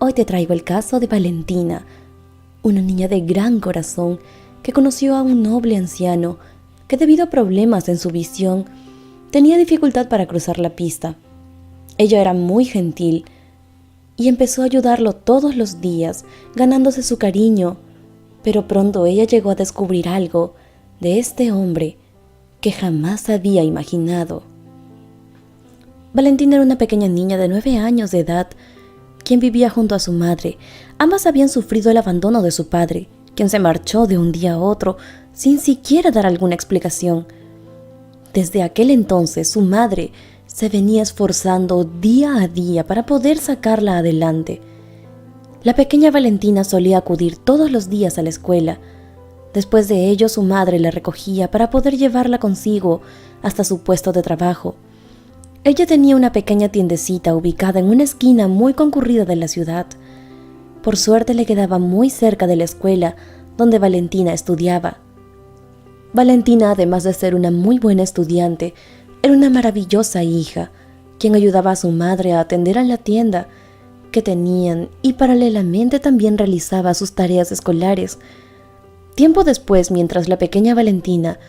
Hoy te traigo el caso de Valentina, una niña de gran corazón que conoció a un noble anciano que debido a problemas en su visión tenía dificultad para cruzar la pista. Ella era muy gentil y empezó a ayudarlo todos los días, ganándose su cariño, pero pronto ella llegó a descubrir algo de este hombre que jamás había imaginado. Valentina era una pequeña niña de 9 años de edad, quien vivía junto a su madre. Ambas habían sufrido el abandono de su padre, quien se marchó de un día a otro sin siquiera dar alguna explicación. Desde aquel entonces su madre se venía esforzando día a día para poder sacarla adelante. La pequeña Valentina solía acudir todos los días a la escuela. Después de ello su madre la recogía para poder llevarla consigo hasta su puesto de trabajo. Ella tenía una pequeña tiendecita ubicada en una esquina muy concurrida de la ciudad. Por suerte le quedaba muy cerca de la escuela donde Valentina estudiaba. Valentina, además de ser una muy buena estudiante, era una maravillosa hija, quien ayudaba a su madre a atender a la tienda que tenían y paralelamente también realizaba sus tareas escolares. Tiempo después, mientras la pequeña Valentina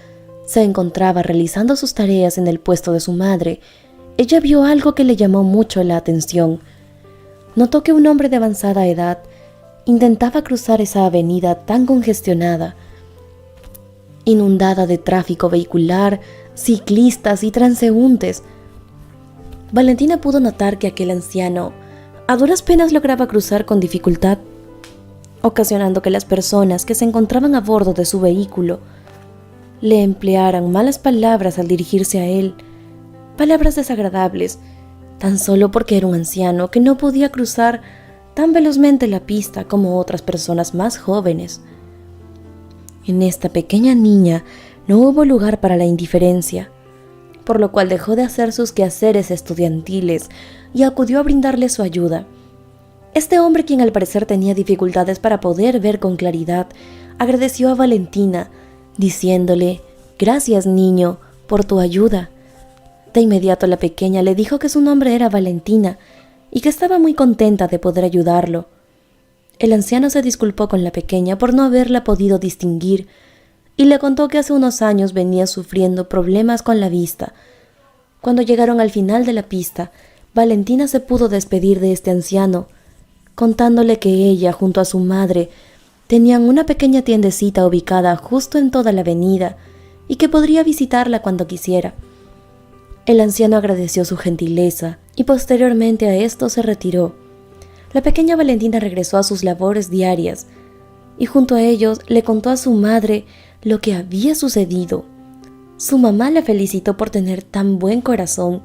se encontraba realizando sus tareas en el puesto de su madre, ella vio algo que le llamó mucho la atención. Notó que un hombre de avanzada edad intentaba cruzar esa avenida tan congestionada, inundada de tráfico vehicular, ciclistas y transeúntes. Valentina pudo notar que aquel anciano a duras penas lograba cruzar con dificultad, ocasionando que las personas que se encontraban a bordo de su vehículo le emplearan malas palabras al dirigirse a él, palabras desagradables, tan solo porque era un anciano que no podía cruzar tan velozmente la pista como otras personas más jóvenes. En esta pequeña niña no hubo lugar para la indiferencia, por lo cual dejó de hacer sus quehaceres estudiantiles y acudió a brindarle su ayuda. Este hombre, quien al parecer tenía dificultades para poder ver con claridad, agradeció a Valentina, diciéndole: «Gracias, niño, por tu ayuda». De inmediato la pequeña le dijo que su nombre era Valentina y que estaba muy contenta de poder ayudarlo. El anciano se disculpó con la pequeña por no haberla podido distinguir y le contó que hace unos años venía sufriendo problemas con la vista. Cuando llegaron al final de la pista, Valentina se pudo despedir de este anciano, contándole que ella, junto a su madre, tenían una pequeña tiendecita ubicada justo en toda la avenida y que podría visitarla cuando quisiera. El anciano agradeció su gentileza y posteriormente a esto se retiró. La pequeña Valentina regresó a sus labores diarias y junto a ellos le contó a su madre lo que había sucedido. Su mamá la felicitó por tener tan buen corazón.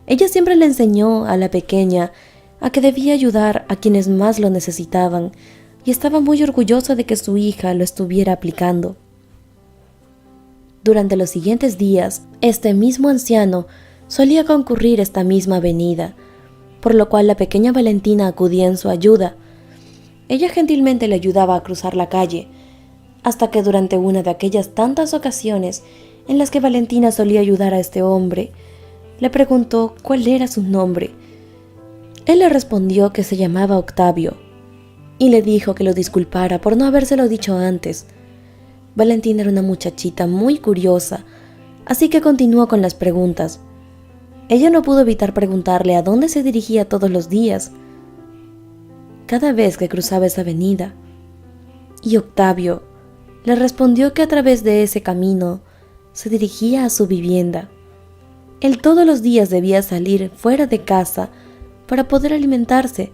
Ella siempre le enseñó a la pequeña a que debía ayudar a quienes más lo necesitaban y estaba muy orgullosa de que su hija lo estuviera aplicando. Durante los siguientes días, este mismo anciano solía concurrir esta misma avenida, por lo cual la pequeña Valentina acudía en su ayuda. Ella gentilmente le ayudaba a cruzar la calle, hasta que durante una de aquellas tantas ocasiones en las que Valentina solía ayudar a este hombre, le preguntó cuál era su nombre. Él le respondió que se llamaba Octavio, y le dijo que lo disculpara por no habérselo dicho antes. Valentina era una muchachita muy curiosa, así que continuó con las preguntas. Ella no pudo evitar preguntarle a dónde se dirigía todos los días, cada vez que cruzaba esa avenida. Y Octavio le respondió que a través de ese camino se dirigía a su vivienda. Él todos los días debía salir fuera de casa para poder alimentarse,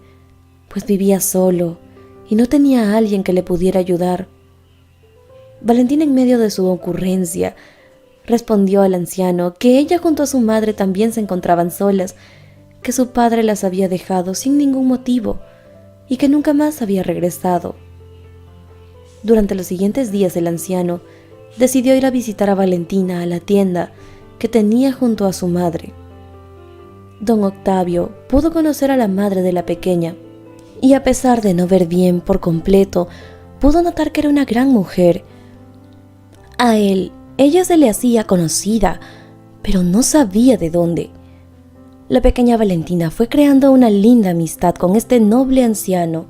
pues vivía solo y no tenía a alguien que le pudiera ayudar. Valentina, en medio de su ocurrencia, respondió al anciano que ella junto a su madre también se encontraban solas, que su padre las había dejado sin ningún motivo y que nunca más había regresado. Durante los siguientes días el anciano decidió ir a visitar a Valentina a la tienda que tenía junto a su madre. Don Octavio pudo conocer a la madre de la pequeña y a pesar de no ver bien por completo, pudo notar que era una gran mujer. A él, ella se le hacía conocida, pero no sabía de dónde. La pequeña Valentina fue creando una linda amistad con este noble anciano.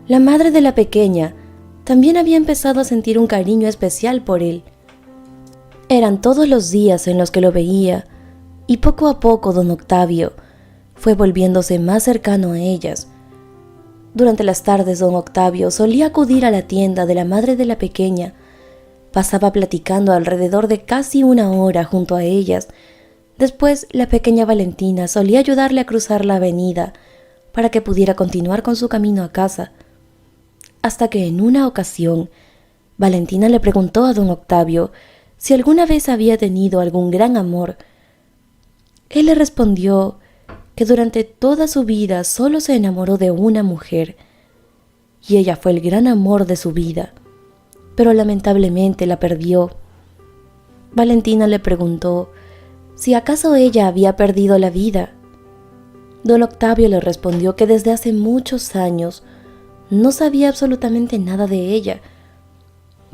La madre de la pequeña también había empezado a sentir un cariño especial por él. Eran todos los días en los que lo veía, y poco a poco don Octavio fue volviéndose más cercano a ellas. Durante las tardes don Octavio solía acudir a la tienda de la madre de la pequeña. Pasaba platicando alrededor de casi una hora junto a ellas. Después la pequeña Valentina solía ayudarle a cruzar la avenida para que pudiera continuar con su camino a casa. Hasta que en una ocasión Valentina le preguntó a don Octavio si alguna vez había tenido algún gran amor. Él le respondió que durante toda su vida solo se enamoró de una mujer, y ella fue el gran amor de su vida, pero lamentablemente la perdió. Valentina le preguntó si acaso ella había perdido la vida. Don Octavio le respondió que desde hace muchos años no sabía absolutamente nada de ella.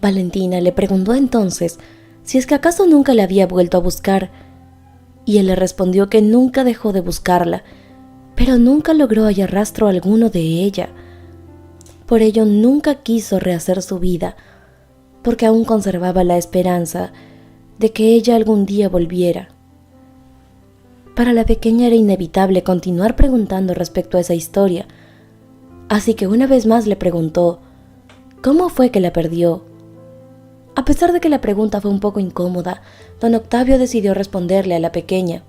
Valentina le preguntó entonces si es que acaso nunca la había vuelto a buscar, y él le respondió que nunca dejó de buscarla, pero nunca logró hallar rastro alguno de ella. Por ello nunca quiso rehacer su vida, porque aún conservaba la esperanza de que ella algún día volviera. Para la pequeña era inevitable continuar preguntando respecto a esa historia, así que una vez más le preguntó ¿cómo fue que la perdió? A pesar de que la pregunta fue un poco incómoda, don Octavio decidió responderle a la pequeña.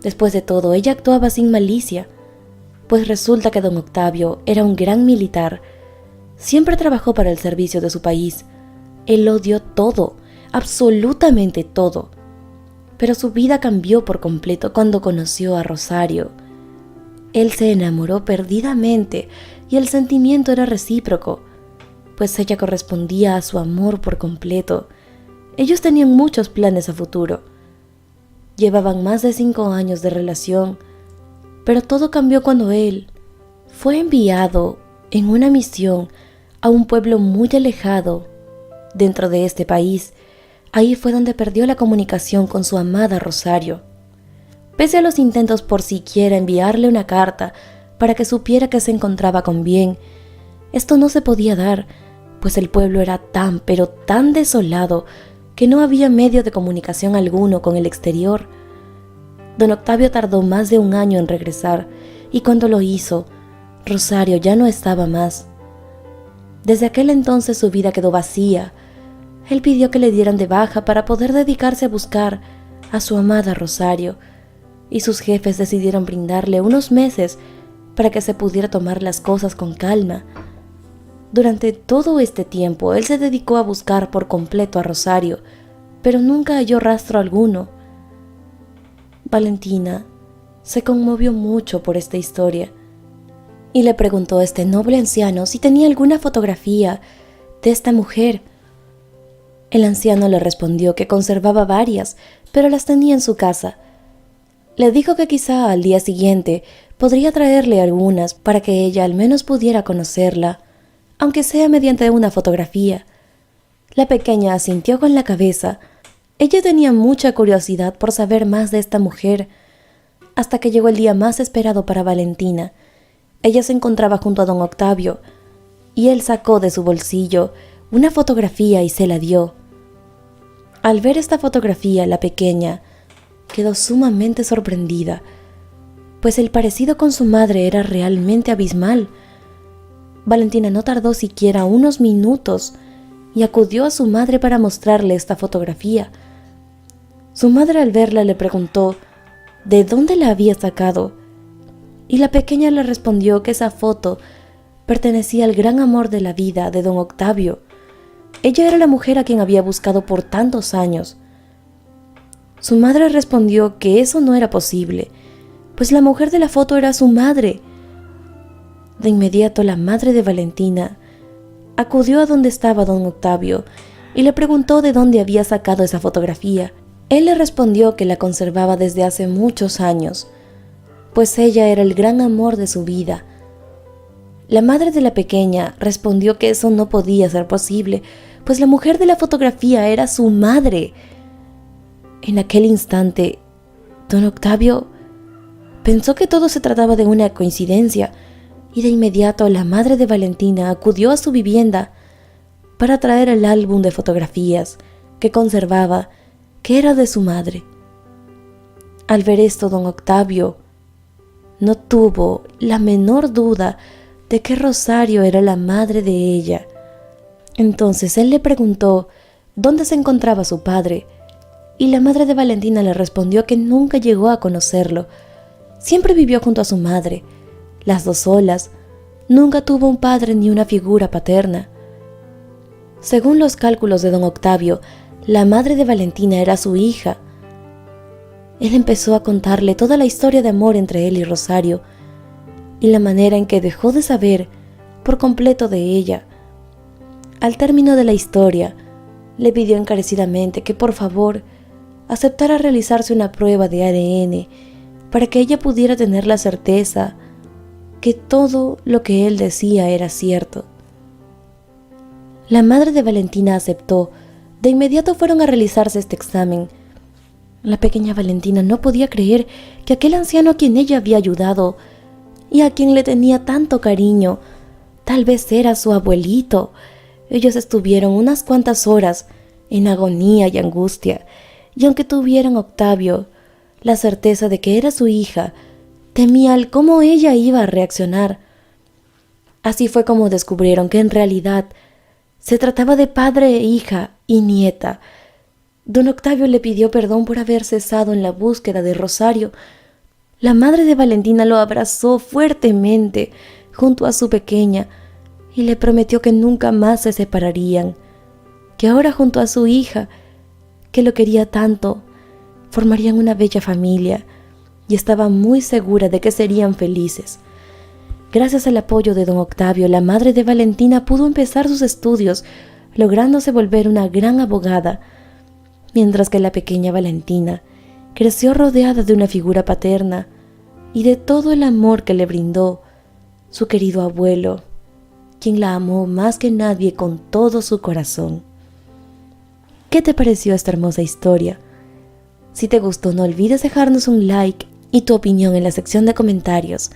Después de todo, ella actuaba sin malicia, pues resulta que don Octavio era un gran militar. Siempre trabajó para el servicio de su país. Él lo dio todo, absolutamente todo. Pero su vida cambió por completo cuando conoció a Rosario. Él se enamoró perdidamente y el sentimiento era recíproco, pues ella correspondía a su amor por completo. Ellos tenían muchos planes a futuro. Llevaban más de 5 años de relación, pero todo cambió cuando él fue enviado en una misión a un pueblo muy alejado dentro de este país. Ahí fue donde perdió la comunicación con su amada Rosario. Pese a los intentos por siquiera enviarle una carta para que supiera que se encontraba con bien, esto no se podía dar, pues el pueblo era tan, pero tan desolado que no había medio de comunicación alguno con el exterior. Don Octavio tardó más de 1 año en regresar, y cuando lo hizo, Rosario ya no estaba más. Desde aquel entonces su vida quedó vacía. Él pidió que le dieran de baja para poder dedicarse a buscar a su amada Rosario, y sus jefes decidieron brindarle unos meses para que se pudiera tomar las cosas con calma. Durante todo este tiempo, él se dedicó a buscar por completo a Rosario, pero nunca halló rastro alguno. Valentina se conmovió mucho por esta historia y le preguntó a este noble anciano si tenía alguna fotografía de esta mujer. El anciano le respondió que conservaba varias, pero las tenía en su casa. Le dijo que quizá al día siguiente podría traerle algunas para que ella al menos pudiera conocerla, aunque sea mediante una fotografía. La pequeña asintió con la cabeza. Ella tenía mucha curiosidad por saber más de esta mujer, hasta que llegó el día más esperado para Valentina. Ella se encontraba junto a don Octavio, y él sacó de su bolsillo una fotografía y se la dio. Al ver esta fotografía, la pequeña quedó sumamente sorprendida, pues el parecido con su madre era realmente abismal. Valentina no tardó siquiera unos minutos y acudió a su madre para mostrarle esta fotografía. Su madre al verla le preguntó de dónde la había sacado, y la pequeña le respondió que esa foto pertenecía al gran amor de la vida de don Octavio. Ella era la mujer a quien había buscado por tantos años. Su madre respondió que eso no era posible, pues la mujer de la foto era su madre. De inmediato la madre de Valentina acudió a donde estaba don Octavio y le preguntó de dónde había sacado esa fotografía. Él le respondió que la conservaba desde hace muchos años, pues ella era el gran amor de su vida. La madre de la pequeña respondió que eso no podía ser posible, pues la mujer de la fotografía era su madre. En aquel instante, don Octavio Pensó que todo se trataba de una coincidencia y de inmediato la madre de Valentina acudió a su vivienda para traer el álbum de fotografías que conservaba, que era de su madre. Al ver esto, don Octavio no tuvo la menor duda de que Rosario era la madre de ella. Entonces él le preguntó dónde se encontraba su padre, y la madre de Valentina le respondió que nunca llegó a conocerlo. Siempre vivió junto a su madre, las dos solas. Nunca tuvo un padre ni una figura paterna. Según los cálculos de don Octavio, la madre de Valentina era su hija. Él empezó a contarle toda la historia de amor entre él y Rosario, y la manera en que dejó de saber por completo de ella. Al término de la historia, le pidió encarecidamente que por favor aceptara realizarse una prueba de ADN para que ella pudiera tener la certeza que todo lo que él decía era cierto. La madre de Valentina aceptó. De inmediato fueron a realizarse este examen. La pequeña Valentina no podía creer que aquel anciano a quien ella había ayudado y a quien le tenía tanto cariño, tal vez era su abuelito. Ellos estuvieron unas cuantas horas en agonía y angustia, y aunque tuvieran Octavio la certeza de que era su hija, temía el cómo ella iba a reaccionar. Así fue como descubrieron que en realidad se trataba de padre e hija y nieta. Don Octavio le pidió perdón por haber cesado en la búsqueda de Rosario. La madre de Valentina lo abrazó fuertemente junto a su pequeña y le prometió que nunca más se separarían, que ahora junto a su hija, que lo quería tanto, formarían una bella familia y estaba muy segura de que serían felices. Gracias al apoyo de don Octavio, la madre de Valentina pudo empezar sus estudios, lográndose volver una gran abogada, mientras que la pequeña Valentina creció rodeada de una figura paterna y de todo el amor que le brindó su querido abuelo, quien la amó más que nadie con todo su corazón. ¿Qué te pareció esta hermosa historia? Si te gustó, no olvides dejarnos un like y tu opinión en la sección de comentarios.